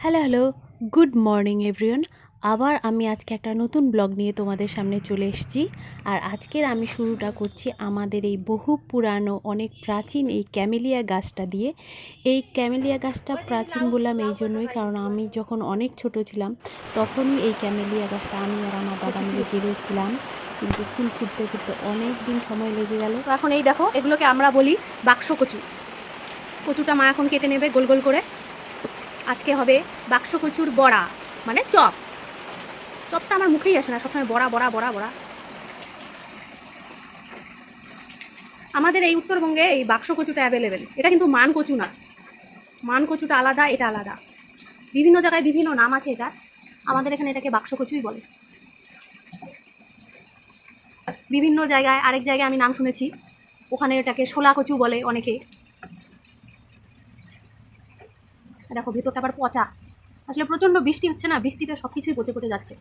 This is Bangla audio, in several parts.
Hello, good morning everyone. আবার আমি আজকে একটা নতুন ব্লগ নিয়ে তোমাদের সামনে চলে এসেছি। আর আজকের আমি শুরুটা করছি আমাদের এই বহু পুরানো অনেক প্রাচীন এই ক্যামেলিয়া গাছটা দিয়ে। এই ক্যামেলিয়া গাছটা প্রাচীন বললাম এই জন্যই, কারণ আমি যখন অনেক ছোট ছিলাম তখনই এই ক্যামেলিয়া গাছটা আমি আর আমার দাদা মিলে পেরেছিলাম, কিন্তু ফুল ফুটতে ফুটতে অনেক দিন সময় লেগে গেল। তো এখন এই দেখো, এগুলোকে আমরা বলি বাক্স কচু। কচুটা মা এখন কেটে নেবে গোল গোল করে। আজকে হবে বাক্স কচুর বড়া, মানে চপ। চপটা আমার মুখেই আসে না, সবসময় বড়া বড়া বড়া বড়া। আমাদের এই উত্তরবঙ্গে এই বাক্স কচুটা অ্যাভেলেবেল। এটা কিন্তু মান কচু না, মান কচুটা আলাদা, এটা আলাদা। বিভিন্ন জায়গায় বিভিন্ন নাম আছে এটা। আমাদের এখানে এটাকে বাক্স কচুই বলে। বিভিন্ন জায়গায়, আরেক জায়গায় আমি নাম শুনেছি, ওখানে এটাকে শোলা কচু বলে অনেকে। দেখো ভেতরটা আবার পচা। আসলে প্রচণ্ড বৃষ্টি হচ্ছে না, বৃষ্টিতে সব কিছুই পচে পচে যাচ্ছে।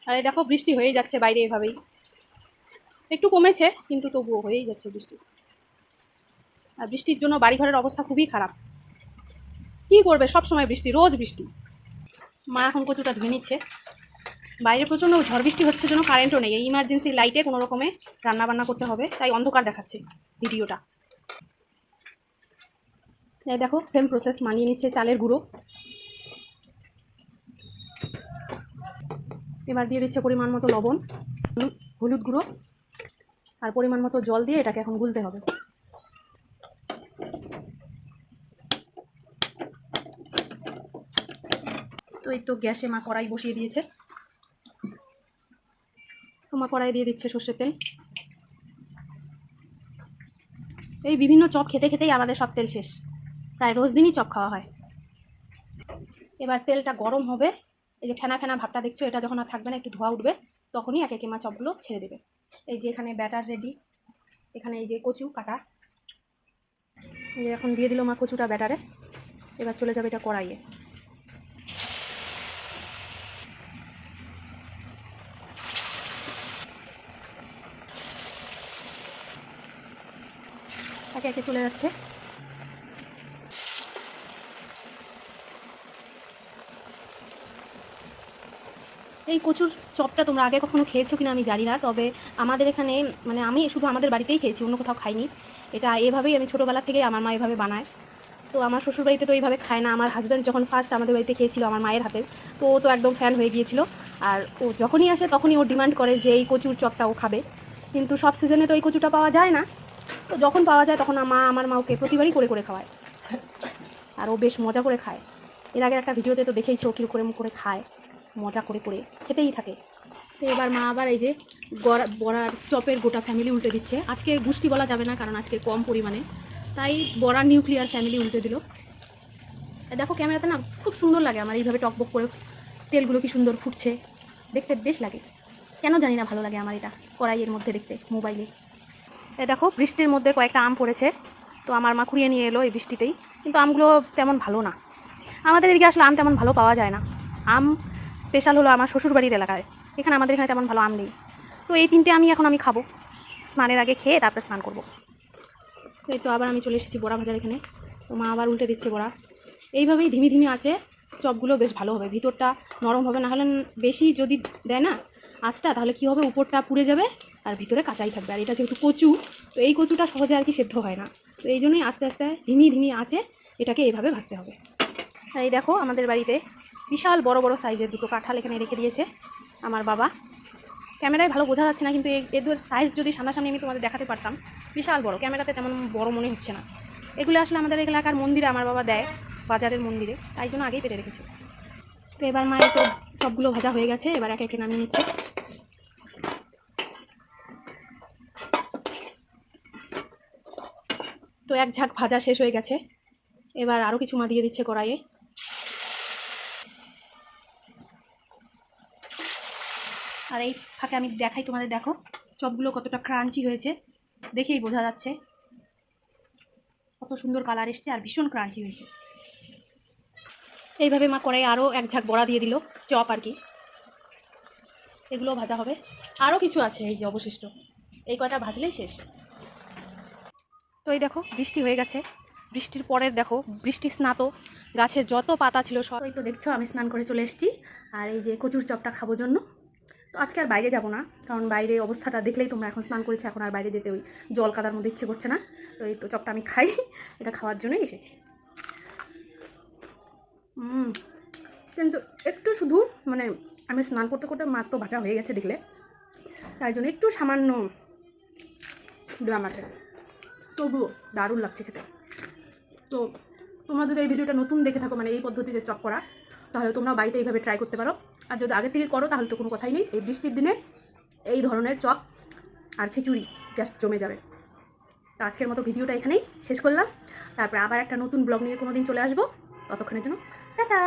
আর এই দেখো বৃষ্টি হয়েই যাচ্ছে বাইরে, এভাবেই একটু কমেছে কিন্তু তবুও হয়েই যাচ্ছে বৃষ্টি। আর বৃষ্টির জন্য বাড়িঘরের অবস্থা খুবই খারাপ। কী করবে, সব সময় বৃষ্টি, রোজ বৃষ্টি। মা এখন কচুটা ধুয়ে নিচ্ছে। বাইরে প্রচণ্ড ঝড় বৃষ্টি হচ্ছে জন্য কারেন্টও নেই। এই ইমার্জেন্সি লাইটে কোনো রকমে রান্নাবান্না করতে হবে, তাই অন্ধকার দেখাচ্ছে ভিডিওটা। এই দেখো সেম প্রসেস, মানিয়ে নিচ্ছে চালের গুঁড়ো। এবার দিয়ে দিচ্ছে পরিমাণ মতো লবণ, হলুদ গুঁড়ো আর পরিমাণ মতো জল দিয়ে এটাকে এখন গুলতে হবে। তো এই তো গ্যাসে মা কড়াই বসিয়ে দিয়েছে। মা কড়াই দিয়ে দিচ্ছে সর্ষের তেল। এই বিভিন্ন চপ খেতে খেতেই আমাদের সব তেল শেষ, প্রায় রোজ দিনই চপ খাওয়া হয়। এবার তেলটা গরম হবে, এই যে ফেনা ফেনা ভাবটা দেখছো, এটা যখন আর থাকবে না, একটু ধোয়া উঠবে, তখনই একে একে মা চপগুলো ছেড়ে দেবে। এই যে এখানে ব্যাটার রেডি, এখানে এই যে কচু কাটা, এই যে এখন দিয়ে দিল মা কচুটা ব্যাটারে। এবার চলে যাবে এটা কড়াইয়ে। একে একে চলে যাচ্ছে। এই কচুর চপটা তোমরা আগে কখনো খেয়েছো কিনা আমি জানি না, তবে আমাদের এখানে, মানে আমি শুধু আমাদের বাড়িতেই খেয়েছি, অন্য কোথাও খাইনি। এটা এভাবেই আমি ছোটোবেলা থেকেই আমার মা এভাবে বানায়। তো আমার শ্বশুরবাড়িতে তো এইভাবে খায় না। আমার হাজব্যান্ড যখন ফার্স্ট আমাদের বাড়িতে খেয়েছিল আমার মায়ের হাতে, তো ও তো একদম ফ্যান হয়ে গিয়েছিল। আর ও যখনই আসে তখনই ও ডিমান্ড করে যে এই কচুর চপটা ও খাবে। কিন্তু সব সিজনে তো এই কচুটা পাওয়া যায় না। তো যখন পাওয়া যায় তখন আমার মা ওকে প্রতিবারই করে করে খাওয়ায়, আর ও বেশ মজা করে খায়। এর আগের একটা ভিডিওতে তো দেখেইছো কীরকম করে খায়, মজা করে করে খেতেই থাকে। তো এবার মা আবার এই যে বড়ার চপের গোটা ফ্যামিলি উল্টে দিচ্ছে। আজকে গোষ্ঠী বলা যাবে না, কারণ আজকে কম পরিমাণে, তাই বড়ার নিউক্লিয়ার ফ্যামিলি উল্টে দিল। দেখো ক্যামেরাতে না খুব সুন্দর লাগে আমার, এইভাবে টকবক করে তেলগুলো কি সুন্দর ফুটছে, দেখতে বেশ লাগে। কেন জানি না ভালো লাগে আমার এটা কড়াইয়ের মধ্যে দেখতে মোবাইলে। দেখো বৃষ্টির মধ্যে কয়েকটা আম পড়েছে, তো আমার মা কুড়িয়ে নিয়ে এলো এই বৃষ্টিতেই। কিন্তু আমগুলো তেমন ভালো না, আমাদের এদিকে আসলে আম তেমন ভালো পাওয়া যায় না। আম স্পেশাল হলো আমার শ্বশুরবাড়ির এলাকায়, এখানে আমাদের এখানে তেমন ভালো আম নেই। তো এই তিনটে আমি খাবো, স্নানের আগে খেয়ে তারপরে স্নান করবো। তো এই তো আবার আমি চলে এসেছি বড়া ভাজার এখানে। তো মা আবার উল্টে দিচ্ছে বড়া। এইভাবেই ধিমি ধিমি আছে চপগুলো বেশ ভালো হবে, ভিতরটা নরম হবে। না হলে বেশি যদি দেয় না আঁচটা, তাহলে কী হবে, উপরটা পুড়ে যাবে আর ভিতরে কাঁচাই থাকবে। আর এটা যেহেতু কচু, তো এই কচুটা সহজে আর কি সেদ্ধ হয় না। তো এই জন্যই আস্তে আস্তে ধিমি ধিমি আছে এটাকে এইভাবে ভাজতে হবে। আর এই দেখো আমাদের বাড়িতে বিশাল বড় বড় সাইজের দুটো কাঁঠাল এখানে রেখে দিয়েছে আমার বাবা। ক্যামেরায় ভালো বোঝা যাচ্ছে না, কিন্তু এদের সাইজ যদি সামনাসামনি আমি তোমাদের দেখাতে পারতাম, বিশাল বড়। ক্যামেরাতে তেমন বড় মনে হচ্ছে না। এগুলো আসলে আমাদের এলাকার মন্দিরে আমার বাবা দেয়, বাজারের মন্দিরে, তাই জন্য আগেই পেরে রেখেছে। তো এবার মায়ের তো সবগুলো ভাজা হয়ে গেছে, এবার একে একে নামিয়ে নিচ্ছে। তো এক ঝাঁক ভাজা শেষ হয়ে গেছে, এবার আরও কিছু মা দিয়ে দিচ্ছে কড়াইয়ে। আর এই ফাঁকে আমি দেখাই তোমাদের, দেখো চপগুলো কতটা ক্রাঞ্চি হয়েছে, দেখেই বোঝা যাচ্ছে কত সুন্দর কালার এসছে আর ভীষণ ক্রাঞ্চি হয়েছে। এইভাবে মা কড়াইয়ে আরও এক ঝাঁক বড়া দিয়ে দিল, চপ আর কি। এগুলো ভাজা হবে, আরও কিছু আছে এই যে অবশিষ্ট, এই কয়টা ভাজলেই শেষ। তো এই দেখো বৃষ্টি হয়ে গেছে, বৃষ্টির পরের দেখো বৃষ্টি স্নাত গাছের যত পাতা ছিল সবই তো দেখছো আমি স্নান করে চলে এসেছি। আর এই যে কচুর চপটা খাবো জন্য। তো আজকে আর বাইরে যাব না, কারণ বাইরে অবস্থাটা দেখলেই তোমরা, এখন স্নান করেছি, এখন আর বাইরে যেতে ওই জল কাদার মধ্যে ইচ্ছে করছে না। তো এই তো চপটা আমি খাই, এটা খাওয়ার জন্যই এসেছি। কিন্তু একটু শুধু মানে আমি স্নান করতে করতে মার তো ভাজা হয়ে গেছে দেখলে, তাই জন্য একটু সামান্য দাম আছে, তবুও দারুণ লাগছে খেতে। তো তোমরা যদি এই ভিডিওটা নতুন দেখে থাকো, মানে এই পদ্ধতিতে চপ করা, তাহলে তোমরা বাড়িতে এইভাবে ট্রাই করতে পারো। আর যদি আগে থেকে করো তাহলে তো কোনো কথাই নেই, এই বৃষ্টির দিনে এই ধরনের চপ আর খিচুড়ি জাস্ট জমে যাবে। তো আজকের মতো ভিডিওটা এখানেই শেষ করলাম, তারপর আবার একটা নতুন ব্লগ নিয়ে কোনো দিন চলে আসবো। ততক্ষণের জন্য টাটা।